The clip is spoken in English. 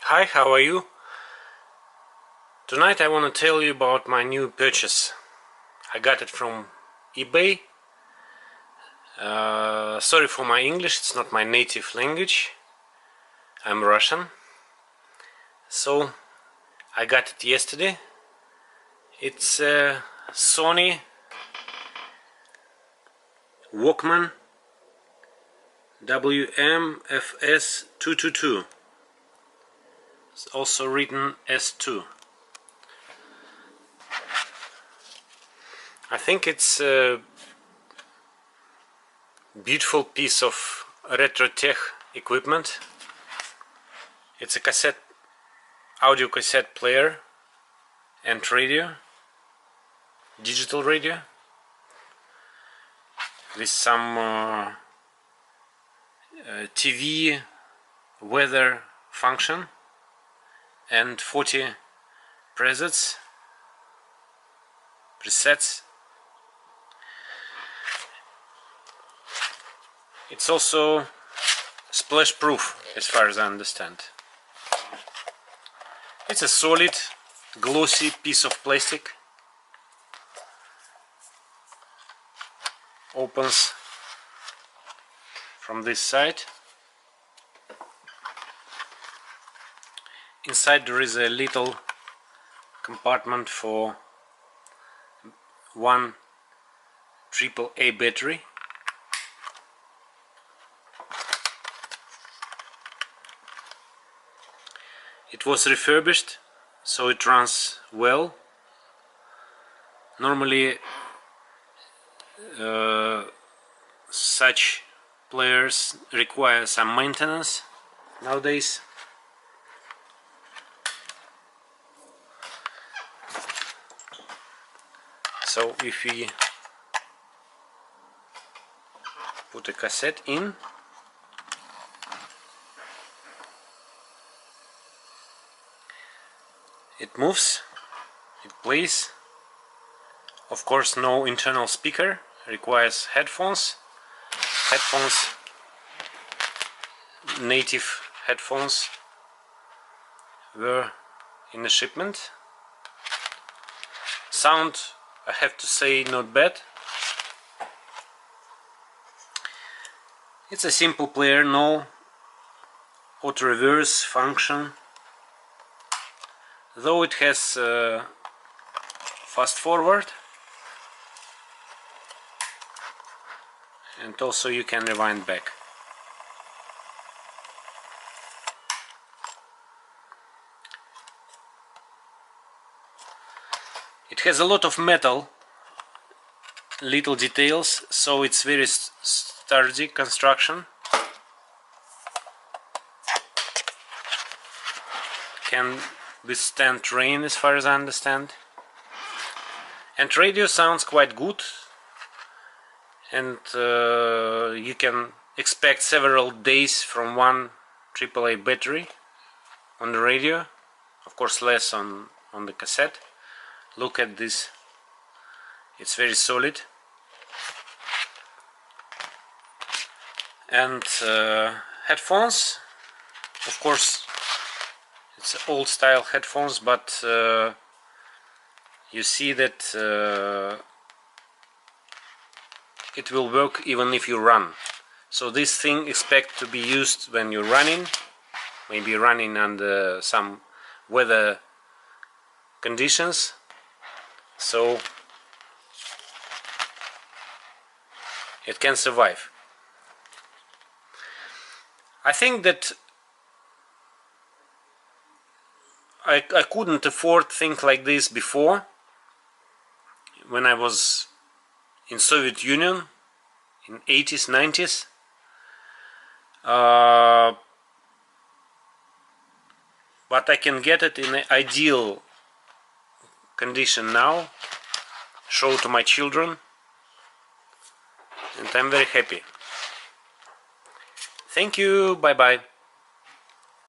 Hi, how are you? Tonight I want to tell you about my new purchase. I got it from eBay. Sorry for my English, it's not my native language. I'm Russian. So I got it yesterday. It's a SONY WALKMAN WM-FS222. It's also written S2. I think it's a beautiful piece of retro tech equipment. It's a audio cassette player and radio, digital radio, with some TV weather function and 40 presets. It's also splash proof as far as I understand. It's a solid glossy piece of plastic. Opens from this side. Inside there is a little compartment for one AAA battery. It was refurbished, so it runs well. Normally such players require some maintenance nowadays. So if we put a cassette in, it moves, it plays. Of course, no internal speaker, requires headphones. Native headphones were in the shipment. Sound, I have to say, not bad. It's a simple player, no auto reverse function, though it has fast forward, and also you can rewind back. It has a lot of metal, little details, so it's very sturdy construction. Can withstand rain as far as I understand. And radio sounds quite good, and you can expect several days from one AAA battery on the radio. Of course less on the cassette. Look at this, it's very solid. And headphones, of course it's old style headphones, but you see that it will work even if you run. So this thing expect to be used when you're running, maybe running under some weather conditions. So it can survive. I think that I couldn't afford things like this before, when I was in Soviet Union in 80s, 90s. But I can get it in an ideal condition now, show to my children, and I'm very happy. Thank you, bye bye.